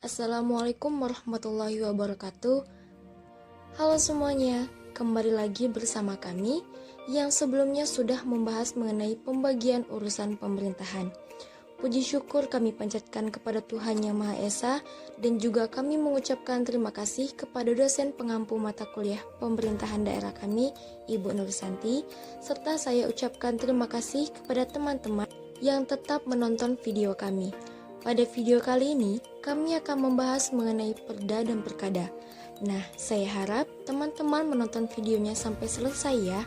Assalamualaikum warahmatullahi wabarakatuh. Halo semuanya, kembali lagi bersama kami yang sebelumnya sudah membahas mengenai pembagian urusan pemerintahan. Puji syukur kami panjatkan kepada Tuhan Yang Maha Esa dan juga kami mengucapkan terima kasih kepada dosen pengampu mata kuliah pemerintahan daerah kami, Ibu Nur Santi, serta saya ucapkan terima kasih kepada teman-teman yang tetap menonton video kami. Pada video kali ini, kami akan membahas mengenai perda dan perkada. Nah, saya harap teman-teman menonton videonya sampai selesai ya,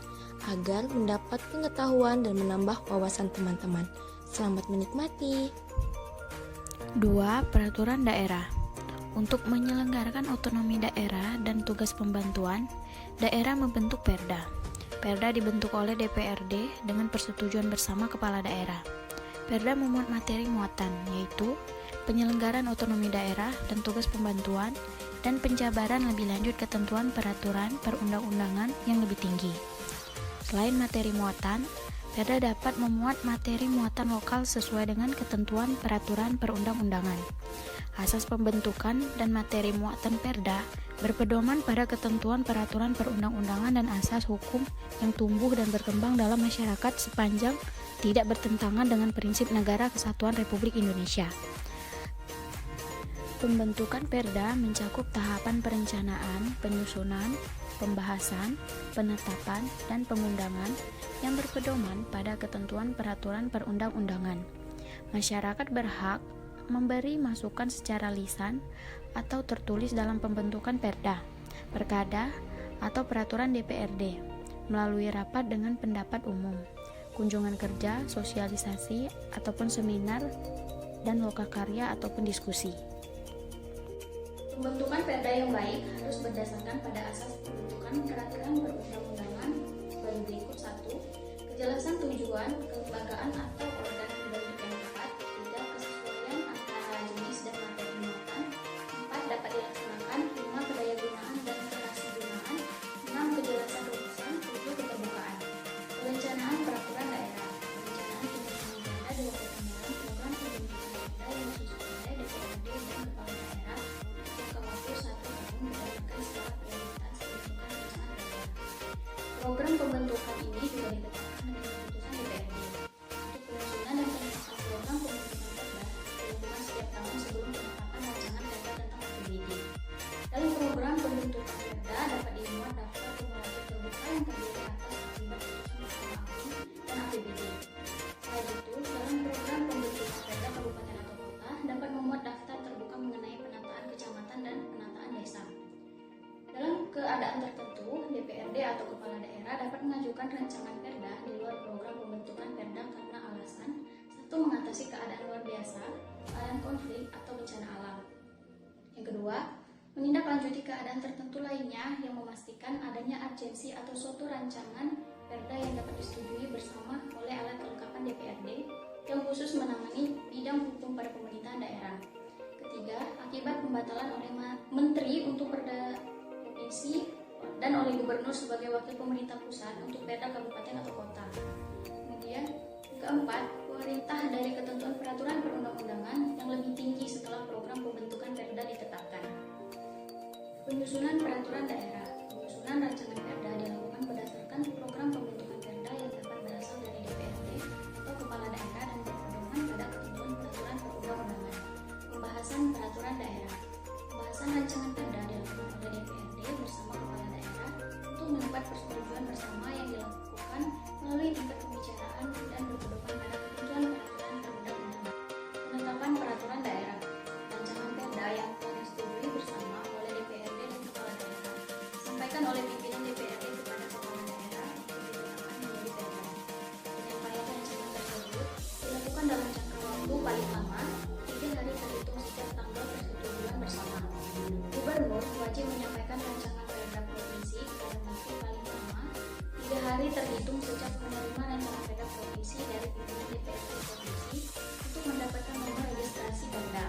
agar mendapat pengetahuan dan menambah wawasan teman-teman. Selamat menikmati. 2. Peraturan daerah. Untuk menyelenggarakan otonomi daerah dan tugas pembantuan, daerah membentuk perda. Perda dibentuk oleh DPRD dengan persetujuan bersama kepala daerah. Perda memuat materi muatan, yaitu penyelenggaraan otonomi daerah dan tugas pembantuan, dan penjabaran lebih lanjut ketentuan peraturan perundang-undangan yang lebih tinggi. Selain materi muatan, Perda dapat memuat materi muatan lokal sesuai dengan ketentuan peraturan perundang-undangan. Asas pembentukan dan materi muatan Perda berpedoman pada ketentuan peraturan perundang-undangan dan asas hukum yang tumbuh dan berkembang dalam masyarakat sepanjang tidak bertentangan dengan prinsip Negara Kesatuan Republik Indonesia. Pembentukan Perda mencakup tahapan perencanaan, penyusunan, pembahasan, penetapan, dan pengundangan yang berpedoman pada ketentuan peraturan perundang-undangan. Masyarakat berhak memberi masukan secara lisan atau tertulis dalam pembentukan Perda, Perkada, atau peraturan DPRD melalui rapat dengan pendapat umum, kunjungan kerja, sosialisasi, ataupun seminar, dan lokakarya ataupun diskusi. Pembentukan Perda yang baik harus berdasarkan pada asas pembentukan peraturan perundang-undangan sebagai berikut: 1. Kejelasan tujuan, kelembagaan atau organ pembentuk yang tepat. 3. Kesesuaian antara jenis dan materi muatan. 4. Dapat dilaksanakan. 5. Kedayagunaan dan kerasigunaan. 6. Kejelasan rumusan. 7. Keterbukaan. Perencanaan peraturan daerah. Perencanaan pembentukan perda dilakukan dalam program pembentukan perda yang disusun oleh DPRD dan kepala daerah jangka waktu 1 tahun berdasarkan skala prioritas pembentukan rancangan perda. Program pembentukan ini juga ditetapkan dengan keputusan DPRD. Untuk penyusunan dan penetapan program pembentukan perda dilakukan setiap tahun sebelum penetapan rancangan perda tentang APBD. Dalam program pembentukan perda dapat dimuat daftar kumulatif terbuka yang terdiri atas akibat putusan Mahkamah Agung dan APBD. Selain itu, dalam program pembentukan perda kabupaten atau kota dapat memuat daftar terbuka mengenai penataan kecamatan dan penataan desa. Dalam keadaan tertentu, DPRD atau kepala daerah dapat mengajukan rancangan perda di luar program pembentukan perda karena alasan: 1. Mengatasi keadaan luar biasa, keadaan konflik, atau bencana alam. Yang kedua, menindaklanjuti keadaan tertentu lainnya yang memastikan adanya urgensi atau suatu rancangan perda yang dapat disetujui bersama oleh alat kelengkapan DPRD yang khusus menangani bidang hukum pada pemerintahan daerah. Ketiga, akibat pembatalan oleh Menteri untuk Perda Provinsi dan oleh Gubernur sebagai wakil pemerintah pusat untuk perda kabupaten atau kota. Kemudian, keempat, pemerintah dari ketentuan peraturan perundang-undangan yang lebih tinggi setelah program pembentukan perda ditetapkan. Penyusunan peraturan daerah. Penyusunan rancangan perda dilakukan berdasarkan program pembentukan perda yang dapat berasal dari DPRD atau kepala daerah dan berpedoman pada ketentuan peraturan perundang-undangan. Pembahasan peraturan daerah. Pembahasan rancangan perda dilakukan oleh DPRD bersama kepala daerah untuk mendapat persetujuan bersama yang dilakukan melalui tingkat pembicaraan dan berpedoman pada ketentuan peraturan perundang-undangan. Penetapan peraturan daerah. Rancangan perda yang telah disetujui bersama oleh DPRD dan kepala daerah disampaikan oleh pimpinan DPRD kepada kepala daerah untuk digunakan menjadi perda. Penyampaian rancangan tersebut dilakukan dalam jangka waktu paling lama 3 hari terhitung sejak tanggal persetujuan bersama. Gubernur wajib menyampaikan rancangan perda provinsi kepada menteri paling lama 3 hari terhitung sejak menerima rancangan perda provinsi dari pimpinan DPRD provinsi untuk mendapatkan nomor registrasi perda.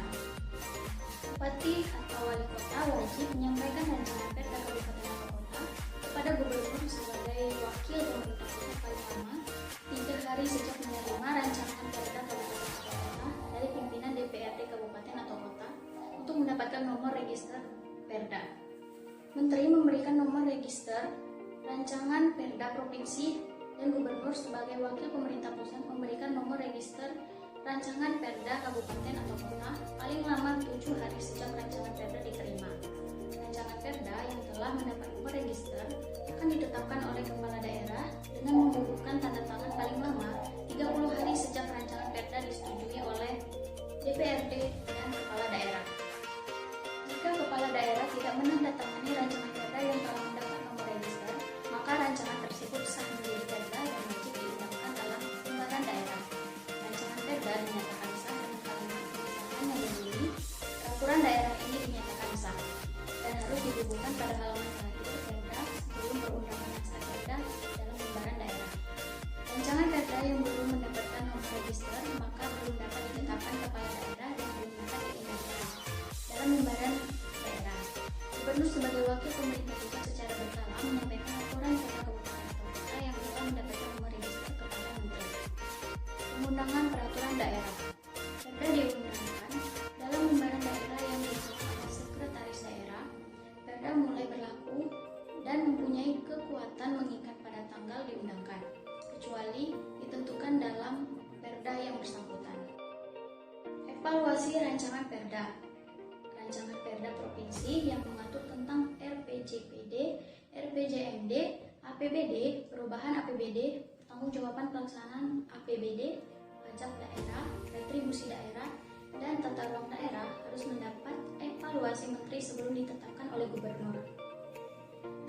Bupati atau wali kota wajib menyampaikan rancangan perda kabupaten atau kota kepada gubernur sebagai wakil pemerintah pusat paling lama 3 hari sejak menerima rancangan perda kabupaten atau kota dari pimpinan DPRD kabupaten atau kota untuk mendapat register Perda. Menteri memberikan nomor register rancangan Perda provinsi dan gubernur sebagai wakil pemerintah pusat memberikan nomor register rancangan Perda kabupaten atau kota paling lama 7 hari sejak rancangan Perda diterima. Rancangan Perda yang telah mendapat nomor register akan ditetapkan oleh kepala daerah dengan membubuhkan tanda tangan paling lama 30 hari sejak rancangan Perda disetujui oleh DPRD dan kepala daerah. Jika kepala daerah tidak menandatangani rancangan Perda yang telah mendapat nomor register, maka rancangan tersebut sah menjadi Perda dan wajib diundangkan dalam lembaran daerah. Rancangan Perda dinyatakan sah dengan kalimat pengesahan yang berbunyi, peraturan daerah ini dinyatakan sah dan harus dibubuhkan pada halaman terakhir Perda sebelum perundangan naskah Perda dalam lembaran daerah. Rancangan Perda yang belum mendapatkan nomor register maka belum dapat ditetapkan kepala daerah dan belum dapat diindahkan dalam lembaran daerah. Gubernur sebagai wakil pemerintah pusat secara berkala menyampaikan laporan Perda kabupaten atau kota yang telah mendapatkan nomor register kepada menteri. Pengundangan peraturan daerah. Perda diundangkan dalam lembaran daerah yang disusun oleh sekretaris daerah. Perda mulai berlaku dan mempunyai kekuatan mengikat pada tanggal diundangkan, kecuali ditentukan dalam Perda yang bersangkutan. Evaluasi rancangan Perda. Rancangan Perda provinsi yang mengatur tentang RPJPD, RPJMD, APBD, perubahan APBD, pertanggungjawaban pelaksanaan APBD, pajak daerah, retribusi daerah, dan tata ruang daerah harus mendapat evaluasi menteri sebelum ditetapkan oleh gubernur.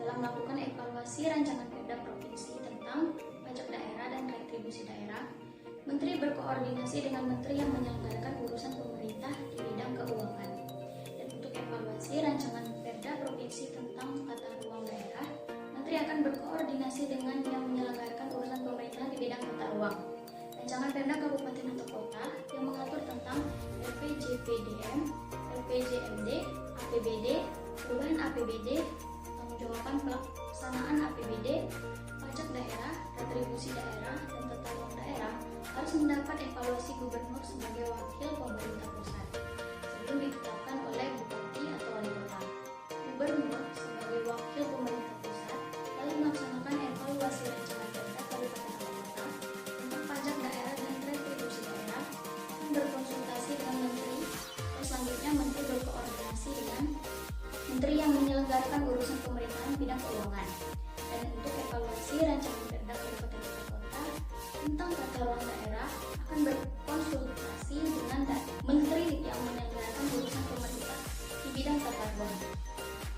Dalam melakukan evaluasi rancangan Perda provinsi tentang pajak daerah dan retribusi daerah, menteri berkoordinasi dengan menteri yang menyelenggarakan urusan pemerintah di bidang keuangan. Dan untuk evaluasi rancangan Perda provinsi tentang tata ruang daerah, menteri akan berkoordinasi dengan yang menyelenggarakan urusan pemerintah di bidang tata ruang. Rancangan Perda kabupaten atau kota yang mengatur tentang RPJPDM, RPJMD, APBD, perubahan APBD, jawaban pelaksanaan APBD, pajak daerah, retribusi daerah, dan tata ruang daerah harus mendapat evaluasi gubernur sebagai wakil pemerintah pusat sebelum ditetapkan oleh bupati atau wali kota. Gubernur sebagai wakil pemerintah pusat dalam melaksanakan evaluasi rancangan Perda kabupaten atau kota tentang pajak daerah dan retribusi daerah akan berkonsultasi dengan menteri dan selanjutnya menteri berkoordinasi dengan menteri yang menyelenggarakan urusan pemerintahan bidang keuangan. Dan untuk evaluasi rancangan Perda kabupaten atau kota tentang tata ruang daerah akan berkonsultasi dengan menteri yang menyelenggarakan urusan pemerintah di bidang tata ruang.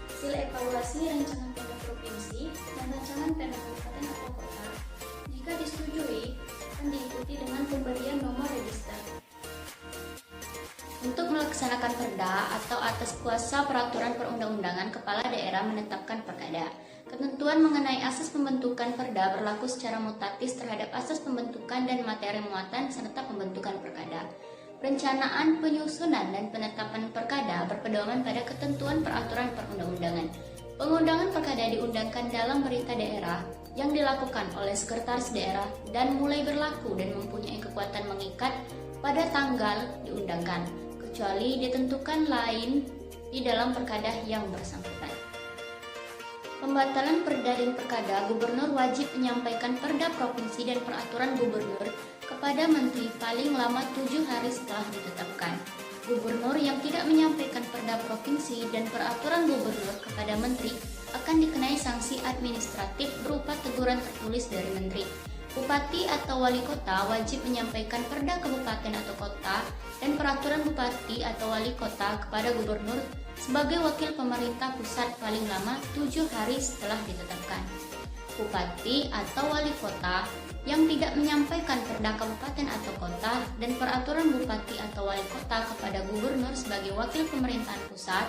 Hasil evaluasi rancangan Perda provinsi dan rancangan Perda kabupaten atau kota jika disetujui akan diikuti dengan pemberian nomor register. Untuk melaksanakan Perda atau atas kuasa peraturan perundang-undangan, kepala daerah menetapkan perkada. Ketentuan mengenai asas pembentukan Perda berlaku secara mutatis terhadap asas pembentukan dan materi muatan serta pembentukan perkada. Perencanaan, penyusunan, dan penetapan perkada berpedoman pada ketentuan peraturan perundang-undangan. Pengundangan perkada diundangkan dalam berita daerah yang dilakukan oleh sekretaris daerah dan mulai berlaku dan mempunyai kekuatan mengikat pada tanggal diundangkan, kecuali ditentukan lain di dalam perkada yang bersangkutan. Pembatalan Perda dan Perkada, gubernur wajib menyampaikan Perda provinsi dan peraturan gubernur kepada menteri paling lama 7 hari setelah ditetapkan. Gubernur yang tidak menyampaikan Perda provinsi dan peraturan gubernur kepada menteri akan dikenai sanksi administratif berupa teguran tertulis dari menteri. Bupati atau wali kota wajib menyampaikan Perda kabupaten atau kota dan peraturan bupati atau wali kota kepada gubernur sebagai wakil pemerintah pusat paling lama 7 hari setelah ditetapkan. Bupati atau wali kota yang tidak menyampaikan Perda kabupaten atau kota dan peraturan bupati atau wali kota kepada gubernur sebagai wakil pemerintahan pusat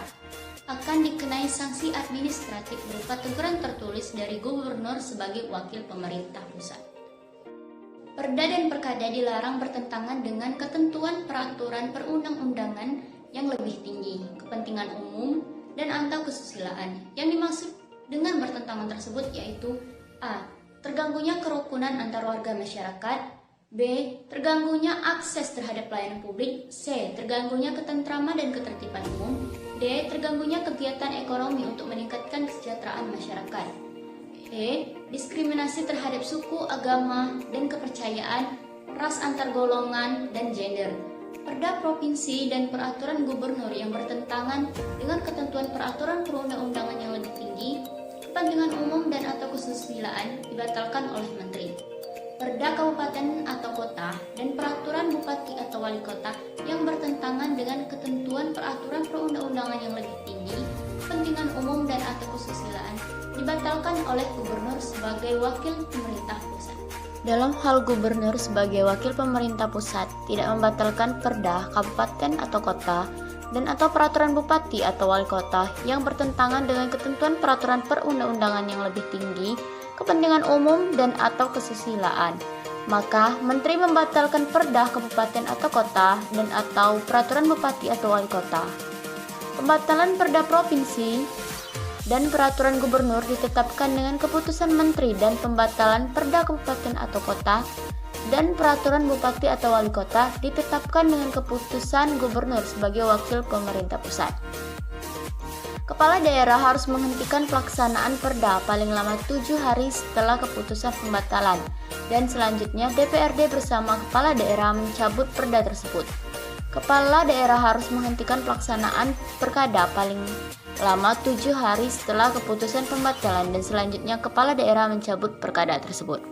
akan dikenai sanksi administratif berupa teguran tertulis dari gubernur sebagai wakil pemerintah pusat. Perda dan perkada dilarang bertentangan dengan ketentuan peraturan perundang-undangan yang lebih tinggi, kepentingan umum, dan atau kesusilaan. Yang dimaksud dengan bertentangan tersebut yaitu A. Terganggunya kerukunan antar warga masyarakat, B. Terganggunya akses terhadap pelayanan publik, C. Terganggunya ketentraman dan ketertiban umum, D. D. Terganggunya kegiatan ekonomi untuk meningkatkan kesejahteraan masyarakat. E. Diskriminasi terhadap suku, agama, dan kepercayaan, ras antar golongan, dan gender. Perda provinsi dan peraturan gubernur yang bertentangan dengan ketentuan peraturan perundang-undangan yang lebih tinggi, kepentingan umum dan atau kesusilaan dibatalkan oleh menteri. Perda kabupaten atau kota dan peraturan bupati atau wali kota yang bertentangan dengan ketentuan peraturan perundang-undangan yang lebih tinggi, kepentingan umum dan atau kesusilaan dibatalkan oleh gubernur sebagai wakil pemerintah pusat. Dalam hal gubernur sebagai wakil pemerintah pusat tidak membatalkan perda kabupaten atau kota dan atau peraturan bupati atau wali kota yang bertentangan dengan ketentuan peraturan perundang-undangan yang lebih tinggi, kepentingan umum dan atau kesusilaan, maka menteri membatalkan perda kabupaten atau kota dan atau peraturan bupati atau wali kota. Pembatalan perda provinsi dan peraturan gubernur ditetapkan dengan keputusan menteri, dan pembatalan perda kabupaten atau kota dan peraturan bupati atau wali kota ditetapkan dengan keputusan gubernur sebagai wakil pemerintah pusat. Kepala daerah harus menghentikan pelaksanaan perda paling lama 7 hari setelah keputusan pembatalan, dan selanjutnya DPRD bersama kepala daerah mencabut perda tersebut. Kepala daerah harus menghentikan pelaksanaan perkada paling lama 7 hari setelah keputusan pembatalan, dan selanjutnya kepala daerah mencabut perkada tersebut.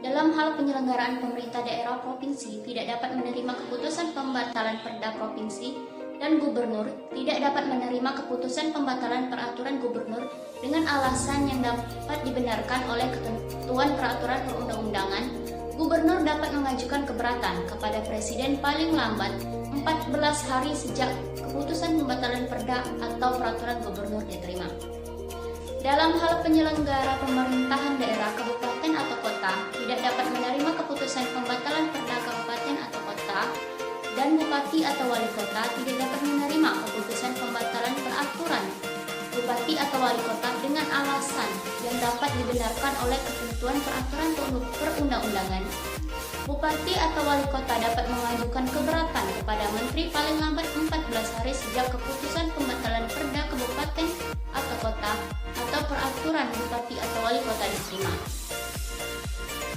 Dalam hal penyelenggaraan pemerintah daerah provinsi tidak dapat menerima keputusan pembatalan perda provinsi, dan gubernur tidak dapat menerima keputusan pembatalan peraturan gubernur dengan alasan yang dapat dibenarkan oleh ketentuan peraturan perundang-undangan. Gubernur dapat mengajukan keberatan kepada presiden paling lambat 14 hari sejak keputusan pembatalan perda atau peraturan gubernur diterima. Dalam hal penyelenggara pemerintahan daerah kabupaten atau kota tidak dapat menerima keputusan pembatalan perda kabupaten atau kota, dan bupati atau wali kota tidak dapat menerima keputusan pembatalan peraturan bupati atau wali kota dengan alasan yang dapat dibenarkan oleh ketentuan peraturan perundang-undangan. Bupati atau wali kota dapat mengajukan keberatan kepada menteri paling lambat 14 hari sejak keputusan pembatalan perda kabupaten atau kota atau peraturan bupati atau wali kota diterima.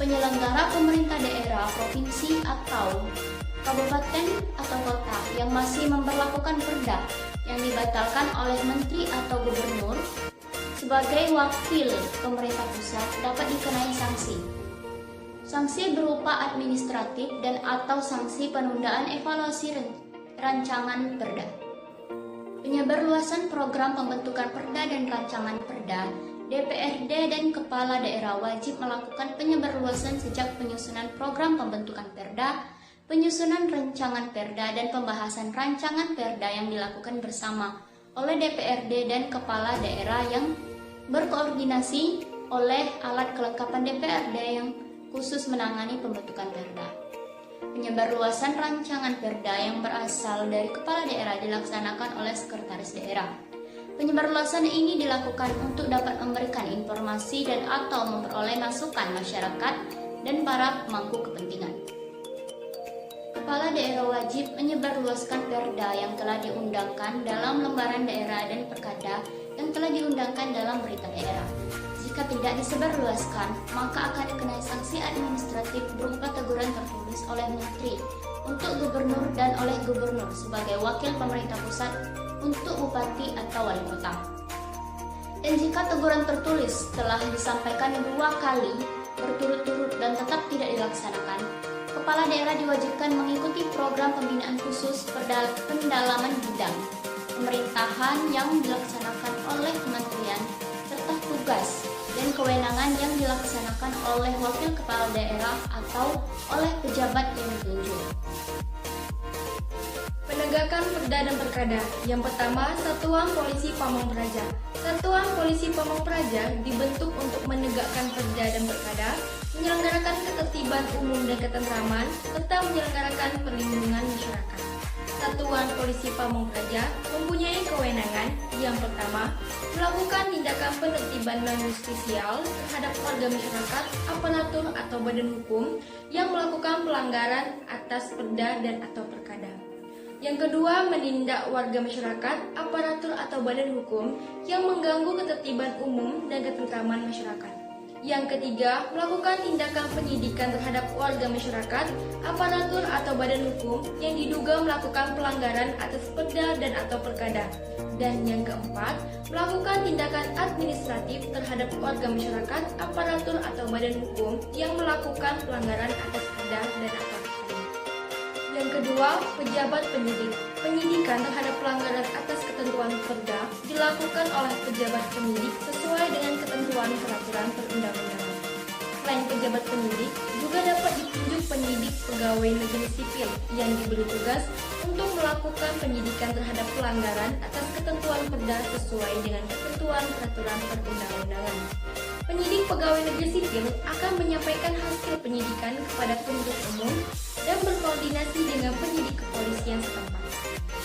Penyelenggara pemerintah daerah, provinsi atau kabupaten atau kota yang masih memperlakukan perda yang dibatalkan oleh menteri atau gubernur sebagai wakil pemerintah pusat dapat dikenai sanksi. Sanksi berupa administratif dan atau sanksi penundaan evaluasi rancangan perda. Penyebarluasan program pembentukan perda dan rancangan perda, DPRD dan kepala daerah wajib melakukan penyebarluasan sejak penyusunan program pembentukan perda, penyusunan rancangan perda dan pembahasan rancangan perda yang dilakukan bersama oleh DPRD dan kepala daerah yang berkoordinasi oleh alat kelengkapan DPRD yang khusus menangani pembentukan perda. Penyebarluasan rancangan perda yang berasal dari kepala daerah dilaksanakan oleh sekretaris daerah. Penyebarluasan ini dilakukan untuk dapat memberikan informasi dan atau memperoleh masukan masyarakat dan para pemangku kepentingan. Kepala daerah wajib menyebarluaskan perda yang telah diundangkan dalam lembaran daerah dan perkada yang telah diundangkan dalam berita daerah. Jika tidak disebarluaskan, maka akan dikenai sanksi administratif berupa teguran tertulis oleh menteri untuk gubernur dan oleh gubernur sebagai wakil pemerintah pusat untuk bupati atau wali kota. Dan jika teguran tertulis telah disampaikan 2 kali berturut-turut dan tetap tidak dilaksanakan, kepala daerah diwajibkan mengikuti program pembinaan khusus pendalaman bidang pemerintahan yang dilaksanakan oleh kementerian serta tugas dan kewenangan yang dilaksanakan oleh wakil kepala daerah atau oleh pejabat yang ditunjuk. Penegakan perda dan perkada. Yang pertama, Satuan Polisi Pamong Praja. Satuan Polisi Pamong Praja dibentuk untuk menegakkan perda dan perkada, menyelenggarakan ketertiban umum dan ketentraman, serta menyelenggarakan perlindungan masyarakat. Satuan Polisi Pamong Praja mempunyai kewenangan yang pertama, melakukan tindakan penertiban non-justisial terhadap warga masyarakat, aparatur atau badan hukum yang melakukan pelanggaran atas perda dan atau perkada. Yang kedua, menindak warga masyarakat, aparatur atau badan hukum yang mengganggu ketertiban umum dan ketentraman masyarakat. Yang ketiga, melakukan tindakan penyidikan terhadap warga masyarakat, aparatur atau badan hukum yang diduga melakukan pelanggaran atas Perda dan atau Perkada. Dan yang keempat, melakukan tindakan administratif terhadap warga masyarakat, aparatur atau badan hukum yang melakukan pelanggaran atas Perda dan atau Perkada. Yang kedua, pejabat penyidik. Penyidikan terhadap pelanggaran atas ketentuan Perda dilakukan oleh pejabat penyidik sesuai dengan ketentuan peraturan perundang-undangan. Selain pejabat penyidik, juga dapat ditunjuk penyidik pegawai negeri sipil yang diberi tugas untuk melakukan penyidikan terhadap pelanggaran atas ketentuan Perda sesuai dengan ketentuan peraturan perundang-undangan. Penyidik pegawai negeri sipil akan menyampaikan hasil penyidikan kepada penuntut umum dan berkoordinasi dengan penyidik kepolisian setempat.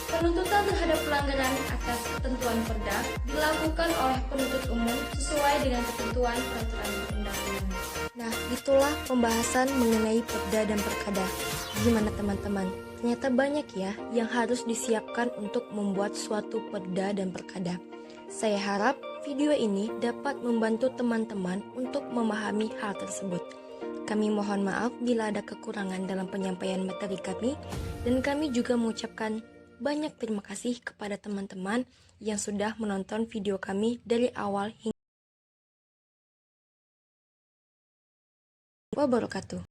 Penuntutan terhadap pelanggaran atas ketentuan Perda dilakukan oleh penuntut umum sesuai dengan ketentuan peraturan perundang-undangan. Nah, itulah pembahasan mengenai Perda dan Perkada. Gimana teman-teman? Ternyata banyak ya yang harus disiapkan untuk membuat suatu Perda dan Perkada. Saya harap video ini dapat membantu teman-teman untuk memahami hal tersebut. Kami mohon maaf bila ada kekurangan dalam penyampaian materi kami, dan kami juga mengucapkan banyak terima kasih kepada teman-teman yang sudah menonton video kami dari awal hingga wabarakatuh.